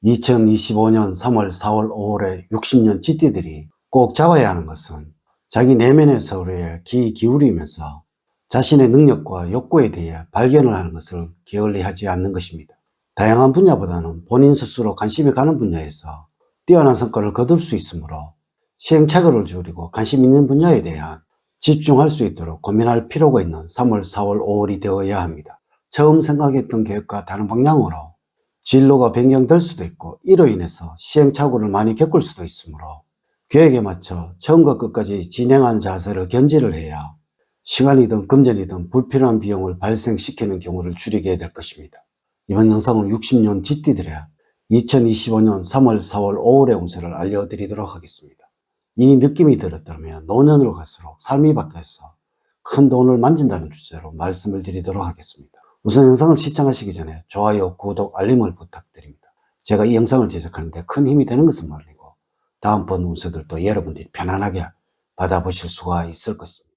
2025년 3월, 4월, 5월에 60년 쥐띠들이 꼭 잡아야 하는 것은 자기 내면의 서로에 기울이면서 자신의 능력과 욕구에 대해 발견을 하는 것을 게을리하지 않는 것입니다. 다양한 분야보다는 본인 스스로 관심이 가는 분야에서 뛰어난 성과를 거둘 수 있으므로 시행착오를 줄이고 관심 있는 분야에 대한 집중할 수 있도록 고민할 필요가 있는 3월, 4월, 5월이 되어야 합니다. 처음 생각했던 계획과 다른 방향으로 진로가 변경될 수도 있고 이로 인해서 시행착오를 많이 겪을 수도 있으므로 계획에 맞춰 처음과 끝까지 진행한 자세를 견지를 해야 시간이든 금전이든 불필요한 비용을 발생시키는 경우를 줄이게 될 것입니다. 이번 영상은 60년 쥐띠들의 2025년 3월, 4월, 5월의 운세를 알려드리도록 하겠습니다. 이 느낌이 들었다면 노년으로 갈수록 삶이 바뀌어서 큰 돈을 만진다는 주제로 말씀을 드리도록 하겠습니다. 우선 영상을 시청하시기 전에 좋아요, 구독, 알림을 부탁드립니다. 제가 이 영상을 제작하는데 큰 힘이 되는 것은 물론이고 다음번 운세들도 여러분들이 편안하게 받아보실 수가 있을 것입니다.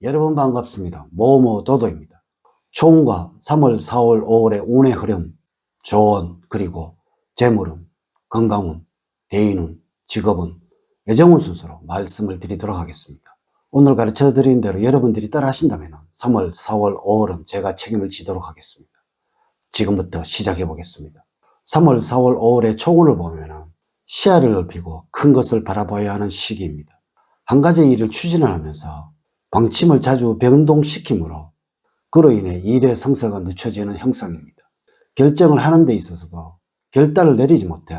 여러분 반갑습니다. 모모도도입니다. 총과 3월, 4월, 5월의 운의 흐름, 조언, 그리고 재물운, 건강운, 대인운, 직업운, 애정운 순서로 말씀을 드리도록 하겠습니다. 오늘 가르쳐 드린 대로 여러분들이 따라 하신다면 3월, 4월, 5월은 제가 책임을 지도록 하겠습니다. 지금부터 시작해 보겠습니다. 3월, 4월, 5월의 총운을 보면 시야를 넓히고 큰 것을 바라봐야 하는 시기입니다. 한 가지 일을 추진을 하면서 방침을 자주 변동시키므로 그로 인해 일의 성사가 늦춰지는 형상입니다. 결정을 하는 데 있어서도 결단을 내리지 못해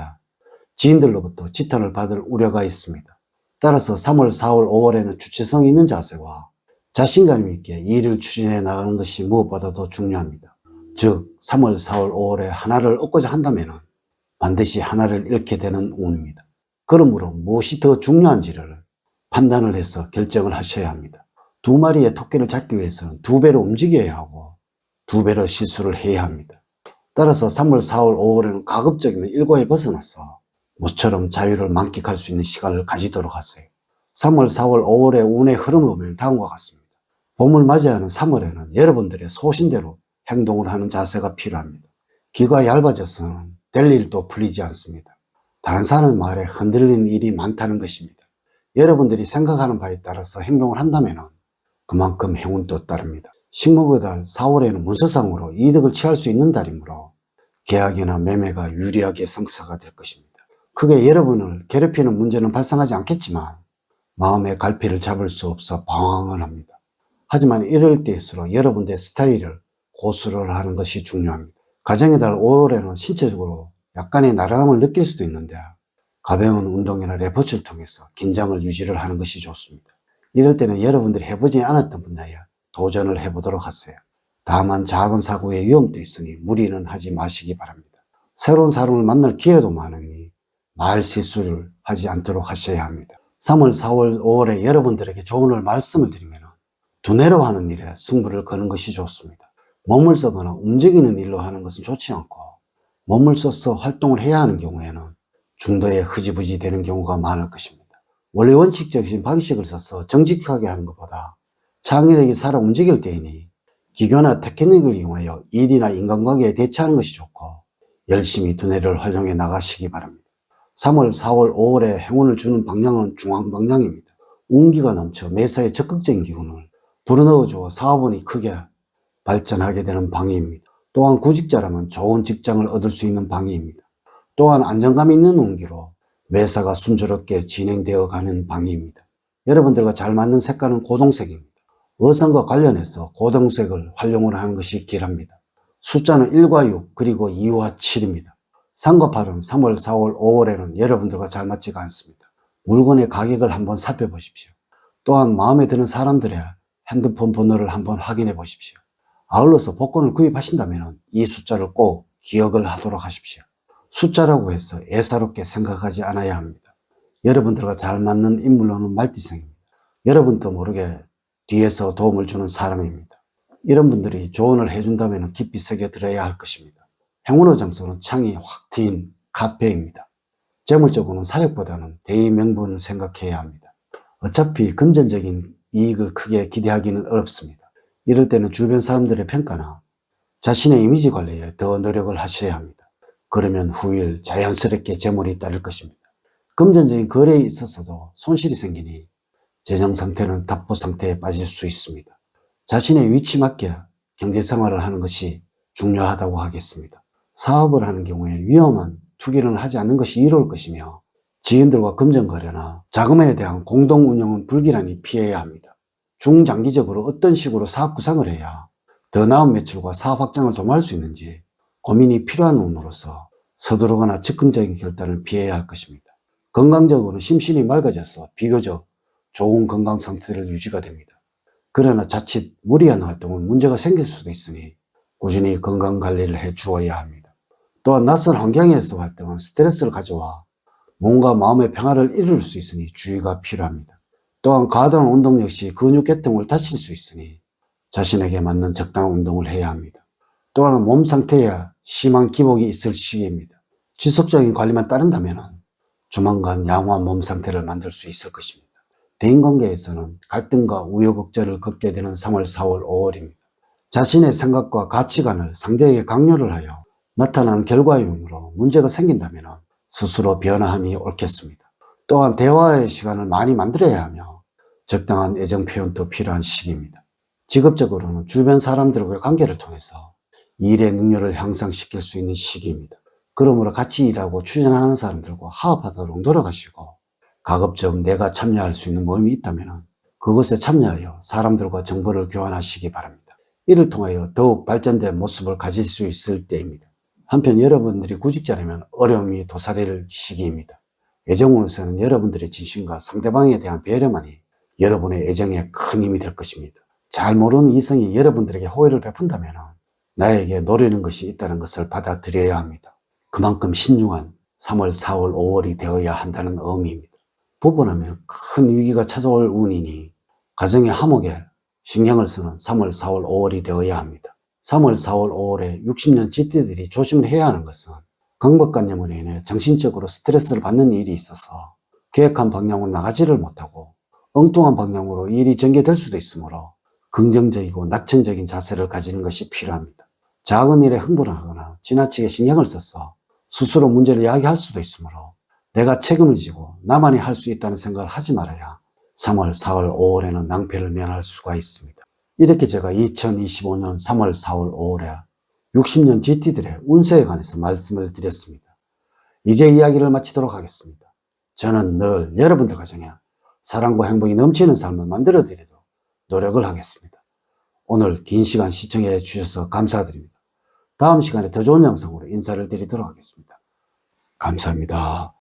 지인들로부터 지탄을 받을 우려가 있습니다. 따라서 3월, 4월, 5월에는 주체성 있는 자세와 자신감 있게 일을 추진해 나가는 것이 무엇보다도 중요합니다. 즉 3월, 4월, 5월에 하나를 얻고자 한다면 반드시 하나를 잃게 되는 운입니다. 그러므로 무엇이 더 중요한지를 판단을 해서 결정을 하셔야 합니다. 두 마리의 토끼를 잡기 위해서는 두 배로 움직여야 하고 두 배로 실수를 해야 합니다. 따라서 3월, 4월, 5월에는 가급적이면 일과에 벗어나서 모처럼 자유를 만끽할 수 있는 시간을 가지도록 하세요. 3월, 4월, 5월의 운의 흐름을 보면 다음과 같습니다. 봄을 맞이하는 3월에는 여러분들의 소신대로 행동을 하는 자세가 필요합니다. 귀가 얇아져서는 될 일도 풀리지 않습니다. 다른 사람의 말에 흔들리는 일이 많다는 것입니다. 여러분들이 생각하는 바에 따라서 행동을 한다면 그만큼 행운도 따릅니다. 식목의 달 4월에는 문서상으로 이득을 취할 수 있는 달이므로 계약이나 매매가 유리하게 성사가 될 것입니다. 크게 여러분을 괴롭히는 문제는 발생하지 않겠지만 마음의 갈피를 잡을 수 없어 방황을 합니다. 하지만 이럴 때일수록 여러분들의 스타일을 고수를 하는 것이 중요합니다. 가정의 달 5월에는 신체적으로 약간의 나른함을 느낄 수도 있는데 가벼운 운동이나 레포츠를 통해서 긴장을 유지를 하는 것이 좋습니다. 이럴 때는 여러분들이 해보지 않았던 분야에 도전을 해보도록 하세요. 다만 작은 사고의 위험도 있으니 무리는 하지 마시기 바랍니다. 새로운 사람을 만날 기회도 많으니 말 실수를 하지 않도록 하셔야 합니다. 3월, 4월, 5월에 여러분들에게 조언을 말씀을 드리면 두뇌로 하는 일에 승부를 거는 것이 좋습니다. 몸을 써거나 움직이는 일로 하는 것은 좋지 않고 몸을 써서 활동을 해야 하는 경우에는 중도에 흐지부지 되는 경우가 많을 것입니다. 원래 원칙적인 방식을 써서 정직하게 하는 것보다 창의력이 살아 움직일 때이니 기교나 테크닉을 이용하여 일이나 인간관계에 대처하는 것이 좋고 열심히 두뇌를 활용해 나가시기 바랍니다. 3월, 4월, 5월에 행운을 주는 방향은 중앙 방향입니다. 운기가 넘쳐 매사에 적극적인 기운을 불어넣어주어 사업운이 크게 발전하게 되는 방위입니다. 또한 구직자라면 좋은 직장을 얻을 수 있는 방위입니다. 또한 안정감 있는 운기로 매사가 순조롭게 진행되어 가는 방위입니다. 여러분들과 잘 맞는 색깔은 고동색입니다. 어선과 관련해서 고동색을 활용을 하는 것이 길합니다. 숫자는 1과 6 그리고 2와 7입니다. 3과 8은 3월, 4월, 5월에는 여러분들과 잘 맞지가 않습니다. 물건의 가격을 한번 살펴보십시오. 또한 마음에 드는 사람들의 핸드폰 번호를 한번 확인해 보십시오. 아울러서 복권을 구입하신다면 이 숫자를 꼭 기억을 하도록 하십시오. 숫자라고 해서 애사롭게 생각하지 않아야 합니다. 여러분들과 잘 맞는 인물로는 말띠생입니다. 여러분도 모르게 뒤에서 도움을 주는 사람입니다. 이런 분들이 조언을 해준다면 깊이 새겨들어야 할 것입니다. 행운의 장소는 창이 확 트인 카페입니다. 재물적으로는 사역보다는 대의 명분을 생각해야 합니다. 어차피 금전적인 이익을 크게 기대하기는 어렵습니다. 이럴 때는 주변 사람들의 평가나 자신의 이미지 관리에 더 노력을 하셔야 합니다. 그러면 후일 자연스럽게 재물이 따를 것입니다. 금전적인 거래에 있어서도 손실이 생기니 재정 상태는 답보 상태에 빠질 수 있습니다. 자신의 위치 맞게 경제생활을 하는 것이 중요하다고 하겠습니다. 사업을 하는 경우에 위험한 투기를 하지 않는 것이 이로울 것이며 지인들과 금전거래나 자금에 대한 공동운용은 불기란히 피해야 합니다. 중장기적으로 어떤 식으로 사업 구상을 해야 더 나은 매출과 사업 확장을 도모할 수 있는지 고민이 필요한 운으로서 서두르거나 즉흥적인 결단을 피해야 할 것입니다. 건강적으로는 심신이 맑아져서 비교적 좋은 건강 상태를 유지가 됩니다. 그러나 자칫 무리한 활동은 문제가 생길 수도 있으니 꾸준히 건강 관리를 해 주어야 합니다. 또한 낯선 환경에서 활동은 스트레스를 가져와 몸과 마음의 평화를 잃을 수 있으니 주의가 필요합니다. 또한 과도한 운동 역시 근육계통을 다칠 수 있으니 자신에게 맞는 적당한 운동을 해야 합니다. 또한 몸 상태에 심한 기복이 있을 시기입니다. 지속적인 관리만 따른다면 조만간 양호한 몸 상태를 만들 수 있을 것입니다. 대인관계에서는 갈등과 우여곡절을 겪게 되는 3월, 4월, 5월입니다. 자신의 생각과 가치관을 상대에게 강요를 하여 나타나는 결과용으로 문제가 생긴다면 스스로 변화함이 옳겠습니다. 또한 대화의 시간을 많이 만들어야 하며 적당한 애정 표현도 필요한 시기입니다. 직업적으로는 주변 사람들과의 관계를 통해서 일의 능률을 향상시킬 수 있는 시기입니다. 그러므로 같이 일하고 추진하는 사람들과 화합하도록 노력하시고 가급적 내가 참여할 수 있는 모임이 있다면 그것에 참여하여 사람들과 정보를 교환하시기 바랍니다. 이를 통하여 더욱 발전된 모습을 가질 수 있을 때입니다. 한편 여러분들이 구직자라면 어려움이 도사릴 시기입니다. 애정운에서는 여러분들의 진심과 상대방에 대한 배려만이 여러분의 애정에 큰 힘이 될 것입니다. 잘 모르는 이성이 여러분들에게 호의를 베푼다면 나에게 노리는 것이 있다는 것을 받아들여야 합니다. 그만큼 신중한 3월, 4월, 5월이 되어야 한다는 의미입니다. 부부라면 큰 위기가 찾아올 운이니 가정의 화목에 신경을 쓰는 3월, 4월, 5월이 되어야 합니다. 3월, 4월, 5월에 60년 쥐띠들이 조심을 해야 하는 것은 강박관념으로 인해 정신적으로 스트레스를 받는 일이 있어서 계획한 방향으로 나가지를 못하고 엉뚱한 방향으로 일이 전개될 수도 있으므로 긍정적이고 낙천적인 자세를 가지는 것이 필요합니다. 작은 일에 흥분을 하거나 지나치게 신경을 써서 스스로 문제를 야기할 수도 있으므로 내가 책임을 지고 나만이 할 수 있다는 생각을 하지 말아야 3월, 4월, 5월에는 낭패를 면할 수가 있습니다. 이렇게 제가 2025년 3월, 4월, 5월에 60년 GT들의 운세에 관해서 말씀을 드렸습니다. 이제 이야기를 마치도록 하겠습니다. 저는 늘 여러분들 가정에 사랑과 행복이 넘치는 삶을 만들어 드리도록 노력을 하겠습니다. 오늘 긴 시간 시청해 주셔서 감사드립니다. 다음 시간에 더 좋은 영상으로 인사를 드리도록 하겠습니다. 감사합니다.